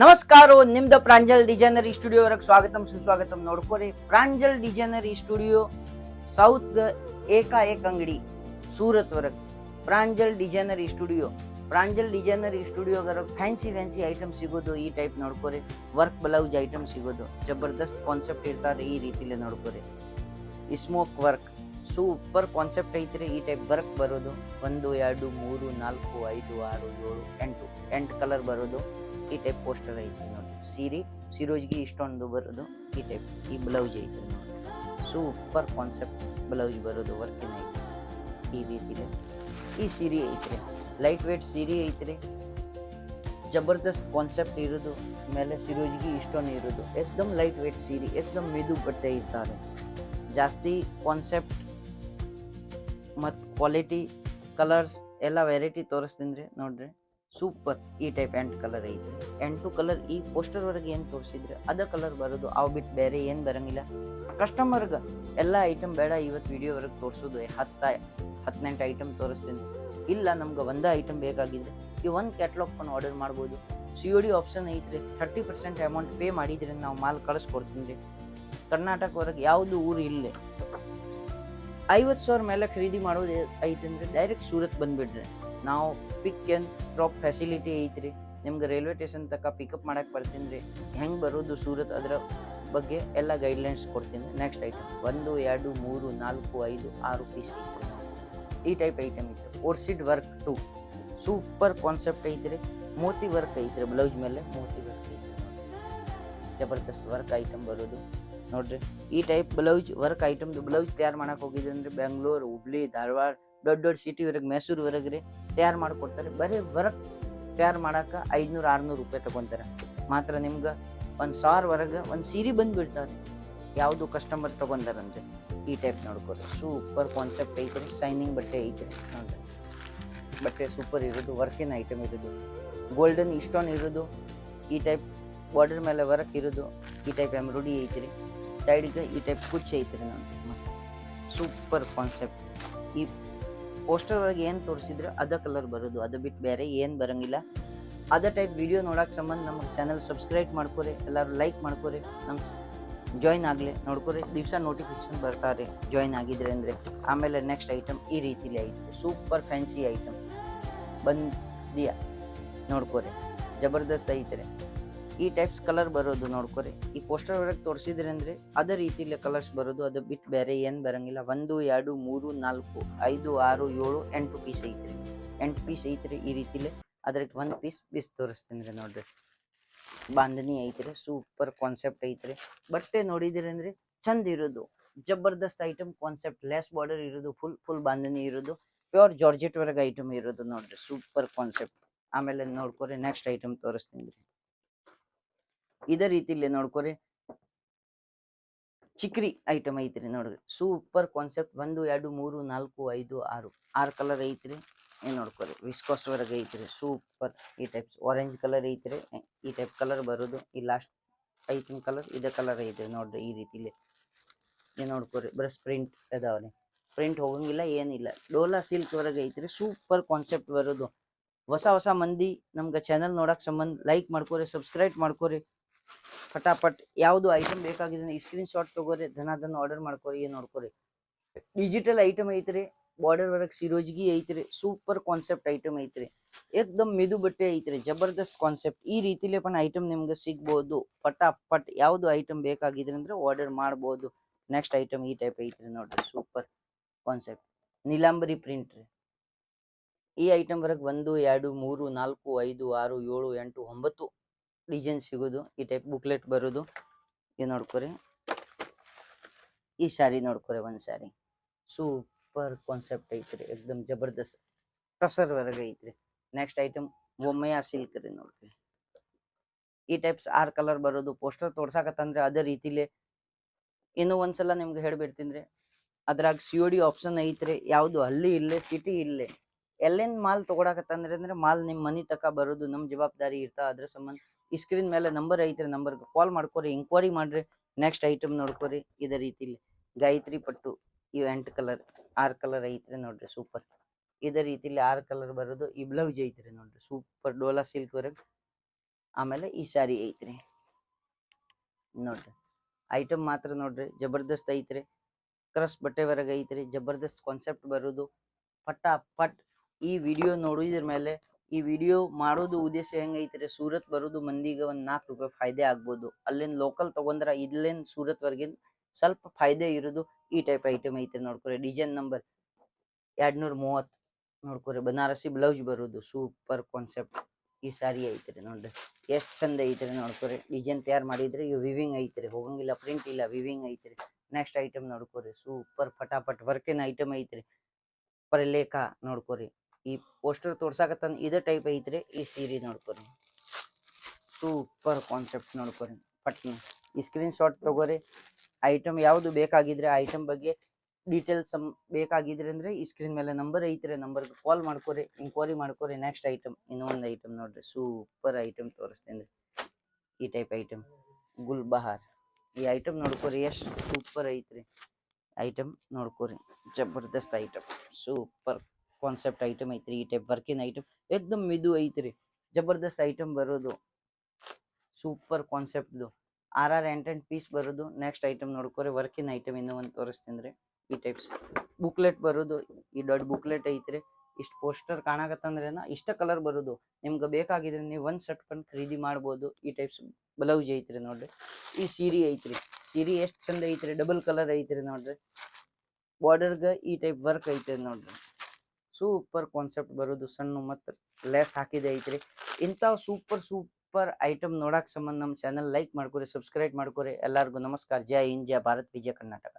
ನಮಸ್ಕಾರ, ನಿಮ್ದು ಪ್ರಾಂಜಲ್ ಡಿಸೈನರಿ ಸ್ಟುಡಿಯೋವರೆಗೆ ಸ್ವಾಗತಂ ಸುಸ್ವಾಗತಂ. ನೋಡ್ಕೋರಿ, ಪ್ರಾಂಜಲ್ ಡಿಸೈನರಿ ಸ್ಟುಡಿಯೋ ಸೌತ್ ಏಕಾಏಕ್ ಅಂಗಡಿ ಸೂರತ್ ವರೆಗೆ Pranjal designery studio. Pranjal designery ಸ್ಟುಡಿಯೋಗರ ಫ್ಯಾನ್ಸಿ ಐಟಮ್ ಸಿಗೋದು ಈ ಟೈಪ್ ನೋಡ್ಕೋರಿ. ವರ್ಕ್ ಬ್ಲೌಸ್ ಐಟಮ್ ಸಿಗೋದು ಜಬರ್ದಸ್ತ್ ಕಾನ್ಸೆಪ್ಟ್ ಇರ್ತಾರೆ. ಈ ರೀತಿಲಿ ನೋಡ್ಕೋರಿ, ಸ್ಮೋಕ್ ವರ್ಕ್ ಸೂಪರ್ ಕಾನ್ಸೆಪ್ಟ್ ಐತ್ರಿ. ಈ ಟೈಪ್ ವರ್ಕ್ ಬರೋದು 1 2 3 4 5 6 7 8 ಕಲರ್ ಬರೋದು. ಈ ಟೈಪ್ ಪೋಸ್ಟರ್ ಐತಿ ನೋಡಿ. ಸಿರೋಜ್ಗೆ ಇಷ್ಟೊಂದು ಬರೋದು ಈ ಟೈಪ್. ಈ ಬ್ಲೌಸ್ ಐತಿ ನೋಡಿ, ಸೂಪರ್ ಕಾನ್ಸೆಪ್ಟ್ ಬ್ಲೌಸ್ ಬರೋದು, ವರ್ಕಿನ ಐತಿ ಈ ರೀತಿಲಿ. ಈ ಸೀರೆ ಐತ್ರಿ, ಲೈಟ್ ವೇಟ್ ಸೀರೆ ಐತ್ರಿ, ಜಬರ್ದಸ್ತ್ ಕಾನ್ಸೆಪ್ಟ್ ಇರೋದು. ಮೇಲೆ ಸಿರೋಜ್ಗೆ ಇಷ್ಟೊಂದು ಇರೋದು, ಏಕ್ದಮ್ ಲೈಟ್ ವೇಟ್ ಸೀರೆ, ಏಕ್ದಮ್ ಮೆದು ಬಟ್ಟೆ ಇರ್ತಾರೆ. ಜಾಸ್ತಿ ಕಾನ್ಸೆಪ್ಟ್ ಮತ್ತು ಕ್ವಾಲಿಟಿ ಕಲರ್ಸ್ ಎಲ್ಲ ವೆರೈಟಿ ತೋರಿಸ್ತೀನಿ ನೋಡ್ರಿ. ಸೂಪರ್. ಈ ಟೈಪ್ 8 ಕಲರ್ ಐತಿ. 8 ಕಲರ್ ಈ ಪೋಸ್ಟರ್ ವರೆಗೆ ಏನು ತೋರಿಸಿದ್ರೆ ಅದ ಕಲರ್ ಬರೋದು. ಅವು ಬಿಟ್ಟು ಬೇರೆ ಏನು ಬರಂಗಿಲ್ಲ. ಕಸ್ಟಮರ್ಗೆ ಎಲ್ಲ ಐಟಮ್ ಬೇಡ, ಇವತ್ತು ವಿಡಿಯೋ ವರೆಗೆ ತೋರಿಸೋದು 10-18 ಐಟಮ್ ತೋರಿಸ್ತೀನಿ. ಇಲ್ಲ ನಮ್ಗೆ ಒಂದೇ ಐಟಮ್ ಬೇಕಾಗಿದ್ರೆ ಈ ಒಂದು ಕ್ಯಾಟ್ಲಾಗ್ ಆರ್ಡರ್ ಮಾಡ್ಬೋದು. COD ಆಪ್ಷನ್ ಐತ್ರಿ. 30% ಅಮೌಂಟ್ ಪೇ ಮಾಡಿದ್ರೆ ನಾವು ಮಾಲ್ ಕಳಿಸ್ಕೊಡ್ತೀನಿ ರೀ. ಕರ್ನಾಟಕವರೆಗೆ ಯಾವುದು ಊರು ಇಲ್ಲೇ 50,000 ಮೇಲೆ ಖರೀದಿ ಮಾಡೋದು ಐತಂದ್ರೆ ಡೈರೆಕ್ಟ್ ಸೂರತ್ ಬಂದ್ಬಿಡ್ರಿ. ನಾವು ಪಿಕ್ ಆ್ಯಂಡ್ ಡ್ರಾಪ್ ಫೆಸಿಲಿಟಿ ಐತ್ರಿ. ನಿಮ್ಗೆ ರೈಲ್ವೆ ಸ್ಟೇಷನ್ ತನಕ ಪಿಕಪ್ ಮಾಡಕ್ಕೆ ಬರ್ತೀನಿ ರೀ. ಹೆಂಗೆ ಬರೋದು ಸೂರತ್ ಅದರ ಬಗ್ಗೆ ಎಲ್ಲ ಗೈಡ್ಲೈನ್ಸ್ ಕೊಡ್ತೀನಿ. ನೆಕ್ಸ್ಟ್ ಐಟಮ್ 1 2 3 4 5 6 ಪೀಸ್ ಐತ್ರಿ. ಈ ಟೈಪ್ ಐಟಮ್ ಇತ್ತು. ಓರ್ಸಿಡ್ ವರ್ಕ್ 2 ಸೂಪರ್ ಕಾನ್ಸೆಪ್ಟ್ ಐತ್ರಿ. ಮೋತಿ ವರ್ಕ್ ಐತ್ರಿ, ಬ್ಲೌಸ್ ಮೇಲೆ ಮೋತಿ ವರ್ಕ್ ಐತ್ರಿ. ಜಬರ್ದಸ್ತ್ ವರ್ಕ್ ಐಟಮ್ ಬರೋದು ನೋಡ್ರಿ. ಈ ಟೈಪ್ ಬ್ಲೌಸ್ ವರ್ಕ್ ಐಟಮ್ದು ಬ್ಲೌಸ್ ತಯಾರು ಮಾಡಕ್ಕೆ ಹೋಗಿದ್ರೆ ಅಂದ್ರೆ ಬೆಂಗಳೂರು, ಹುಬ್ಳಿ, ಧಾರವಾಡ ದೊಡ್ಡ ಸಿಟಿವರೆಗೆ, ಮೈಸೂರುವರೆಗೆ ರೀ ತಯಾರು ಮಾಡಿಕೊಡ್ತಾರೆ. ಬರೀ ವರ್ಕ್ ತಯಾರು ಮಾಡಕ್ಕೆ 500-600 ರೂಪಾಯಿ ತಗೊತಾರೆ. ಮಾತ್ರ ನಿಮ್ಗೆ 1,000 ವರೆಗೆ ಒಂದು ಸೀರೆ ಬಂದುಬಿಡ್ತಾರೆ. ಯಾವುದು ಕಸ್ಟಮರ್ ತೊಗೊಂಡಾರಂದ್ರೆ ಈ ಟೈಪ್ ನೋಡ್ಕೊರಿ. ಸೂಪರ್ ಕಾನ್ಸೆಪ್ಟ್ ಐತ್ರಿ. ಶೈನಿಂಗ್ ಬಟ್ಟೆ ಐತ್ರಿ ನೋಡ್ರಿ. ಬಟ್ಟೆ ಸೂಪರ್ ಇರೋದು, ವರ್ಕಿನ ಐಟಮ್ ಇರೋದು, ಗೋಲ್ಡನ್ ಇಷ್ಟೊಂದು ಇರೋದು. ಈ ಟೈಪ್ ಬಾರ್ಡರ್ ಮೇಲೆ ವರ್ಕ್ ಇರೋದು. ಈ ಟೈಪ್ ಎಂಬ್ರಾಯ್ಡ್ರಿ ಐತ್ರಿ. ಸೈಡ್ಗೆ ಈ ಟೈಪ್ ಕುಚ್ಚು ಐತ್ರಿ ನೋಡ್ರಿ. ಮಸ್ತ್ ಸೂಪರ್ ಕಾನ್ಸೆಪ್ಟ್. ಈ ಪೋಸ್ಟರ್ ಒಳಗೆ ಏನು ತೋರಿಸಿದ್ರೆ ಅದ ಕಲರ್ ಬರೋದು, ಅದು ಬಿಟ್ಟು ಬೇರೆ ಏನು ಬರಂಗಿಲ್ಲ. ಅದೇ ಟೈಪ್ ವಿಡಿಯೋ ನೋಡೋಕೆ ಸಂಬಂಧ ನಮ್ಮ ಚಾನಲ್ ಸಬ್ಸ್ಕ್ರೈಬ್ ಮಾಡ್ಕೊರಿ, ಎಲ್ಲರೂ ಲೈಕ್ ಮಾಡ್ಕೊರಿ, ನಮ್ಮ ಜಾಯ್ನ್ ಆಗಲಿ ನೋಡ್ಕೊರಿ. ದಿವಸ ನೋಟಿಫಿಕೇಶನ್ ಬರ್ತಾರೆ ಜಾಯ್ನ್ ಆಗಿದ್ರೆ ಅಂದರೆ. ಆಮೇಲೆ ನೆಕ್ಸ್ಟ್ ಐಟಮ್ ಈ ರೀತಿಲಿ ಐತೆ, ಸೂಪರ್ ಫ್ಯಾನ್ಸಿ ಐಟಮ್ ಬಂದಿಯಾ ನೋಡ್ಕೊರಿ. ಜಬರ್ದಸ್ತ್ ಐತ್ರಿ. ಈ ಟೈಪ್ಸ್ ಕಲರ್ ಬರೋದು ನೋಡ್ಕೊರಿ. ಈ ಪೋಸ್ಟರ್ ಒಳಗೆ ತೋರಿಸಿದ್ರೆ ಅಂದರೆ ಅದೇ ರೀತಿಲಿ ಕಲರ್ಸ್ ಬರೋದು, ಅದು ಬಿಟ್ಟು ಬೇರೆ ಏನು ಬರಂಗಿಲ್ಲ. 1 2 3 4 5 6 7 8 ಪೀಸ್ ಐತ್ರಿ. 8 ಪೀಸ್ ಐತ್ರಿ ಈ ರೀತಿಲಿ. ಅದ್ರಕ್ಕೆ 1 ಪೀಸ್ ತೋರಿಸ್ತೀನಿ ರೀ ನೋಡ್ರಿ. ಬಾಂಧನಿ ಐತ್ರಿ, ಸೂಪರ್ ಕಾನ್ಸೆಪ್ಟ್ ಐತ್ರಿ. ಬಟ್ಟೆ ನೋಡಿದ್ರಿ ಅಂದ್ರೆ ಚಂದ ಇರೋದು, ಜಬರ್ದಸ್ತ್ ಐಟಮ್ ಕಾನ್ಸೆಪ್ಟ್. ಲೆಸ್ ಬಾರ್ಡರ್ ಇರೋದು, ಫುಲ್ ಬಾಂಧನಿ ಇರೋದು, ಪ್ಯೂರ್ ಜಾರ್ಜೆಟ್ ವರೆಗೆ ಐಟಮ್ ಇರೋದು ನೋಡ್ರಿ. Super concept. ಆಮೇಲೆ ನೋಡ್ಕೊರಿ ನೆಕ್ಸ್ಟ್ ಐಟಮ್ ತೋರಿಸ್ತೀನಿ ರೀ. ಇದೇ ರೀತಿಲಿ ನೋಡ್ಕೊರಿ, ಚಿಕ್ರಿ ಐಟಮ್ ಐತ್ರಿ ನೋಡ್ರಿ. Super concept. 1 2 3 4 5 6 ಕಲರ್ ಐತ್ರಿ. ಏನು ನೋಡ್ಕೊರಿ, ವಿಸ್ಕಾಸ್ ವರೆಗೆ ಐತ್ರಿ. ಸೂಪರ್. ಈ ಟೈಪ್ಸ್ ಆರೆಂಜ್ ಕಲರ್ ಐತ್ರಿ. ಈ ಟೈಪ್ ಕಲರ್ ಬರೋದು. ಈ ಲಾಸ್ಟ್ ಐತಿನ ಕಲರ್ ಇದೇ ಕಲರ್ ಐತ್ರಿ ನೋಡ್ರಿ. ಈ ರೀತಿಲಿ ಏನು ನೋಡ್ಕೊರಿ, ಬ್ರಷ್ ಪ್ರಿಂಟ್ ಅದಾವ್ರಿ. ಪ್ರಿಂಟ್ ಹೋಗಂಗಿಲ್ಲ, ಏನಿಲ್ಲ. ಡೋಲಾ ಸಿಲ್ಕ್ ವರೆಗೆ ಐತ್ರಿ. ಸೂಪರ್ ಕಾನ್ಸೆಪ್ಟ್ ಬರೋದು. ಹೊಸ ಮಂದಿ ನಮ್ಗೆ ಚಾನಲ್ ನೋಡಕ್ಕೆ ಸಂಬಂಧ ಲೈಕ್ ಮಾಡ್ಕೊರಿ, ಸಬ್ಸ್ಕ್ರೈಬ್ ಮಾಡ್ಕೊರಿ. ಫಟಾಫಟ್ ಯಾವುದು ಐಟಮ್ ಬೇಕಾಗಿದೆ ಸ್ಕ್ರೀನ್ ಶಾಟ್ ತಗೋರಿ, ಧನ ಆರ್ಡರ್ ಮಾಡ್ಕೊರಿ. ಏನು ನೋಡ್ಕೊರಿ, ಡಿಜಿಟಲ್ ಐಟಮ್ ಐತ್ರಿ. ಬಾರ್ಡರ್ ವರ್ಕ್ ಸಿರೋಜ್ಗಿ ಐತ್ರಿ. ಸೂಪರ್ ಕಾನ್ಸೆಪ್ಟ್ ಐಟಮ್ ಐತ್ರಿ. ಏಕ್ದಮ್ ಮೆದು ಬಟ್ಟೆ ಐತ್ರಿ. ಜಬರ್ದಸ್ತ್ ಕಾನ್ಸೆಪ್ಟ್. ಈ ರೀತಿಲಿ ಐಟಮ್ ನಿಮ್ಗೆ ಸಿಗ್ಬೋದು. ಫಟಾಫಟ್ ಯಾವುದು ಐಟಮ್ ಬೇಕಾಗಿದ್ರೆ ಅಂದ್ರೆ ಆರ್ಡರ್ ಮಾಡ್ಬೋದು. ನೆಕ್ಸ್ಟ್ ಐಟಮ್ ಈ ಟೈಪ್ ಐತ್ರಿ ನೋಡ್ರಿ. Super concept. ನೀಲಾಂಬರಿ ಪ್ರಿಂಟ್ ರೀ. ಈ ಐಟಮ್ ವರೆಗೆ 1 2 3 4 5 6 7 8 9 ಡಿಸೈನ್ ಸಿಗೋದು. ಈ ಟೈಪ್ ಬುಕ್ಲೆಟ್ ಬರೋದು. ಏನು ನೋಡ್ಕೊರಿ, ಈ ಸ್ಯಾರಿ ನೋಡ್ಕೊರಿ. ಒಂದು ಸ್ಯಾರಿ ಸೂಪರ್ ಕಾನ್ಸೆಪ್ಟ್ ಐತ್ರಿ. ಏಕ್ದಮ್ ಜಬರ್ದಸ್ತ್ ಟಸರ್ ವರೆಗೆ ಐತ್ರಿ. ನೆಕ್ಸ್ಟ್ ಐಟಮ್ ಒಮ್ಮೆಯ ಸಿಲ್ಕ್ ರೀ ನೋಡ್ರಿ. ಈ ಟೈಪ್ಸ್ 6 ಕಲರ್ ಬರೋದು. ಪೋಸ್ಟರ್ ತೋರ್ಸಾಕತ್ತಂದ್ರೆ ಅದೇ ರೀತಿಲಿ ಇನ್ನೂ ಒಂದ್ಸಲ ನಿಮ್ಗೆ ಹೇಳ್ಬಿಡ್ತೀನಿ ರೀ. ಅದ್ರಾಗ COD ಆಪ್ಷನ್ ಐತ್ರಿ. ಯಾವುದು ಹಳ್ಳಿ ಇಲ್ಲೇ ಸಿಟಿ ಇಲ್ಲೇ ಎಲ್ಲಿಂದ ಮಾಲ್ ತಗೊಳಕತ್ತಂದ್ರೆ ಅಂದ್ರೆ ಮಾಲ್ ನಿಮ್ಮ ಮನೆ ತಕ ಬರೋದು ನಮ್ಮ ಜವಾಬ್ದಾರಿ ಇರ್ತಾ. ಅದ್ರ ಸಂಬಂಧ ಈ ಸ್ಕ್ರೀನ್ ಮೇಲೆ ನಂಬರ್ ಐತ್ರಿ, ನಂಬರ್ಗೆ ಕಾಲ್ ಮಾಡ್ಕೊರಿ, ಎಂಕ್ವೈರಿ ಮಾಡ್ರಿ. ನೆಕ್ಸ್ಟ್ ಐಟಮ್ ನೋಡ್ಕೊರಿ. ಇದೇ ರೀತಿಲಿ ಗಾಯತ್ರಿ ಪಟ್ಟು. ಇವು 8 ಕಲರ್ 6 ಕಲರ್ ಐತ್ರಿ ನೋಡ್ರಿ. ಸೂಪರ್. ಇದೇ ರೀತಿಲಿ 6 ಕಲರ್ ಬರೋದು. ಈ ಬ್ಲೌಸ್ ಐತ್ರಿ ನೋಡ್ರಿ. ಸೂಪರ್ ಡೋಲಾ ಸಿಲ್ಕ್ ವರೆಗೆ ಆಮೇಲೆ ಈ ಸ್ಯಾರಿ ಐತ್ರಿ ನೋಡ್ರಿ. ಐಟಮ್ ಮಾತ್ರ ನೋಡ್ರಿ ಜಬರ್ದಸ್ತ್ ಐತ್ರಿ. ಕ್ರಸ್ ಬಟ್ಟೆ ಹೊರಗೆ ಐತ್ರಿ. ಜಬರ್ದಸ್ತ್ ಕಾನ್ಸೆಪ್ಟ್ ಬರೋದು ಪಟ್ಟ ಪಟ್. ಈ ವಿಡಿಯೋ ನೋಡಿದ್ರ ಮೇಲೆ ಈ ವಿಡಿಯೋ ಮಾಡೋದು ಉದ್ದೇಶ ಹೆಂಗೈತ್ರಿ, ಸೂರತ್ ಬರೋದು ಮಂದಿಗೆ ಒಂದ್ ₹4 ಫಾಯ್ದೆ ಆಗ್ಬೋದು. ಅಲ್ಲಿಂದ ಲೋಕಲ್ ತಗೊಂಡ್ರ ಇಲ್ಲಿಂದ ಸೂರತ್ ವರ್ಗಿನ್ ಸ್ವಲ್ಪ ಫಾಯ್ದೆ ಇರೋದು ಈ ಟೈಪ್ ಐಟಮ್ ಐತ್ರಿ. ನೋಡ್ಕೊರಿ ಡಿಸೈನ್ ನಂಬರ್ 230 ನೋಡ್ಕೊರಿ. ಬನಾರಸಿ ಬ್ಲೌಸ್ ಬರೋದು ಸೂಪರ್ ಕಾನ್ಸೆಪ್ಟ್. ಈ ಸಾರಿ ಐತ್ರಿ ನೋಡ್ರಿ ಎಷ್ಟ್ ಚಂದ ಐತ್ರಿ. ನೋಡ್ಕೊರಿ ಡಿಸೈನ್ ತಯಾರು ಮಾಡಿದ್ರಿ. ಇವ್ ವಿವಿಂಗ್ ಐತ್ರಿ, ಹೋಗಂಗಿಲ್ಲ, ಪ್ರಿಂಟ್ ಇಲ್ಲ, ವಿವಿಂಗ್ ಐತ್ರಿ. ನೆಕ್ಸ್ಟ್ ಐಟಮ್ ನೋಡ್ಕೊರಿ ಸೂಪರ್ ಫಟಾಫಟ್ ವರ್ಕಿನ ಐಟಮ್ ಐತ್ರಿ. ಲೇಖ ನೋಡ್ಕೊರಿ. ಈ ಪೋಸ್ಟರ್ ತೋರ್ಸಾಕತ್ತ ಇದೇ ಟೈಪ್ ಐತ್ರಿ. ಈ ಸೀರೆ ನೋಡ್ಕೊರಿ ಸೂಪರ್ ಕಾನ್ಸೆಪ್ಟ್ ನೋಡ್ಕೊರಿ. ಪಟ್ನಿ ಈ ಸ್ಕ್ರೀನ್ ಶಾಟ್ ತಗೋರಿ. ಐಟಮ್ ಯಾವ್ದು ಬೇಕಾಗಿದ್ರೆ ಐಟಮ್ ಬಗ್ಗೆ ಡೀಟೇಲ್ಸ್ ಬೇಕಾಗಿದ್ರೆ ಅಂದ್ರೆ ಈ ಸ್ಕ್ರೀನ್ ಮೇಲೆ ನಂಬರ್ ಐತ್ರಿ, ನಂಬರ್ಗೆ ಕಾಲ್ ಮಾಡ್ಕೊರಿ, ಇಂಕ್ವೈರಿ ಮಾಡ್ಕೊರಿ. ನೆಕ್ಸ್ಟ್ ಐಟಮ್ ಇನ್ನೊಂದು ಐಟಮ್ ನೋಡ್ರಿ ಸೂಪರ್ ಐಟಮ್ ತೋರಿಸ್ತೇನೆ. ಈ ಟೈಪ್ ಐಟಮ್ ಗುಲ್ಬಹಾರ್. ಈ ಐಟಮ್ ನೋಡ್ಕೊರಿ ಎಷ್ಟು ಸೂಪರ್ ಐತ್ರಿ. ಐಟಮ್ ನೋಡ್ಕೊರಿ ಜಬರ್ದಸ್ತ್ ಐಟಮ್ ಸೂಪರ್ ಕಾನ್ಸೆಪ್ಟ್ ಐಟಮ್ ಐತ್ರಿ. ಈ ಟೈಪ್ ವರ್ಕಿನ ಐಟಮ್ ಏಕ್ದಮ್ ಮಿದು ಐತ್ರಿ. ಜಬರ್ದಸ್ತ್ ಐಟಮ್ ಬರೋದು ಸೂಪರ್ ಕಾನ್ಸೆಪ್ಟ್ದು. 6 ಪೀಸ್ ಬರೋದು. ನೆಕ್ಸ್ಟ್ ಐಟಮ್ ನೋಡ್ಕೊರಿ ವರ್ಕಿನ ಐಟಮ್ ಇನ್ನೂ ಒಂದು ತೋರಿಸ್ತೀನಿ. ಈ ಟೈಪ್ಸ್ ಬುಕ್ಲೆಟ್ ಬರೋದು. ಈ ದೊಡ್ಡ ಬುಕ್ಲೆಟ್ ಐತ್ರಿ. ಇಷ್ಟು ಪೋಸ್ಟರ್ ಕಾಣಕತ್ತಂದ್ರೇನ ಇಷ್ಟ ಕಲರ್ ಬರೋದು. ನಿಮ್ಗೆ ಬೇಕಾಗಿದ್ರೆ ನೀವು ಒಂದ್ ಸೆಟ್ ಕೊಂಡು ಖರೀದಿ ಮಾಡ್ಬೋದು. ಈ ಟೈಪ್ಸ್ ಬ್ಲೌಸ್ ಐತ್ರಿ ನೋಡ್ರಿ. ಈ ಸೀರೆ ಐತ್ರಿ. ಸೀರೆ ಎಷ್ಟು ಚಂದ ಐತ್ರಿ, ಡಬಲ್ ಕಲರ್ ಐತ್ರಿ ನೋಡ್ರಿ. ಬಾರ್ಡರ್ಗೆ ಈ ಟೈಪ್ ವರ್ಕ್ ಐತೆ ನೋಡ್ರಿ. ಸೂಪರ್ ಕಾನ್ಸೆಪ್ಟ್ ಬರೋದು. ಸಣ್ಣ ಮತ್ತು ಲೆಸ್ ಹಾಕಿದೆ ಐತ್ರಿ. ಇಂಥ ಸೂಪರ್ ಐಟಮ್ ನೋಡಕ್ ಸಂಬಂಧ ನಮ್ಮ ಚಾನಲ್ ಲೈಕ್ ಮಾಡ್ಕೊರಿ, ಸಬ್ಸ್ಕ್ರೈಬ್ ಮಾಡ್ಕೊರಿ. ಎಲ್ಲರಿಗೂ ನಮಸ್ಕಾರ. ಜೈ ಹಿಂದ್, ಜೈ ಭಾರತ್, ವಿಜಯ ಕರ್ನಾಟಕ.